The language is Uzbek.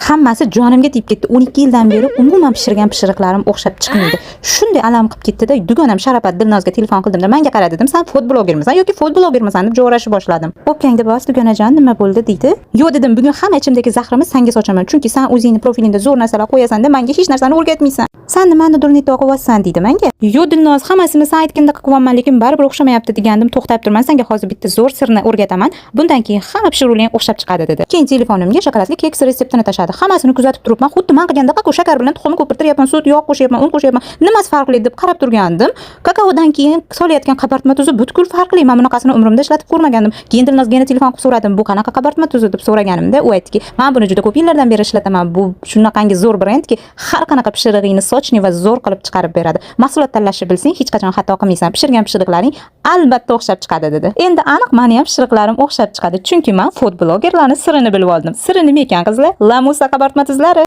hammasi jonimga tegib ketdi. 12 yildan beri umuman pishirgan pishiriqlarim o'xshab chiqmaydi. Shunday alam qilib ketdi-da, dugonam Sharafat Dilnozga telefon qildim-da, menga qara dedim, "Sen food blogermisan yoki food blogermisan?" deb jo'rashib boshladim. "O'pkangda bos, dugonajon, nima bo'ldi?" deydi. "Yo'q" dedim, "Bugun hamma ichimdagi zahrimni senga sochaman, chunki sen o'zingning profilingda zo'r narsalar qo'yasan-da, menga hech narsani o'rgatmaysan. Sen nimani durnitda o'qiyapsan?" deydi menga. "Yo'q Dilnoz, hammasini sen aytganda qilyapman, lekin baribir o'xshamayapti" degandim. "To'xtab turman, senga hozir bitta zo'r sirni o'rgataman. Bundan keyin hamma pishiruvlaring o'xshab chiqadi" dedi. Keyin telefonimga shokoladli keks retseptini tashladi. Hammasini kuzatib turibman. Xuddi men qilgandek shakar bilan tuxumni ko'pirtiryapman, sut, yog' qo'shyapman, un qo'shyapman. Nimasi farqli deb qarab turgandim. Kakaodan keyin solayotgan qabartma tuzi butkul farqli. Men bunaqasini umrimda ishlatib ko'rmagandim. Keyin Dilnozga yana telefon qilib so'radim, "Bu qanaqa qabartma tuzi?" deb so'raganimda, u aytdiki, "Men buni juda ko'p yillardan beri ishlataman. Bu shunaqangi zo'r brendki, har qanaqa pishirig'ingni sochni va zo'r qilib chiqarib beradi. Mahsulot tanlashni bilsang, hech qachon xato qilmaysan. Pishirgan pishiriqlaring albatta o'xshab chiqadi" dedi. Endi aniq meni ham pishiriqlarim o'xshab chiqadi, chunki men food blogerlarning sirini bilib oldim. Siri nima ekan qizlar? Lamusa qabartma tuzlari.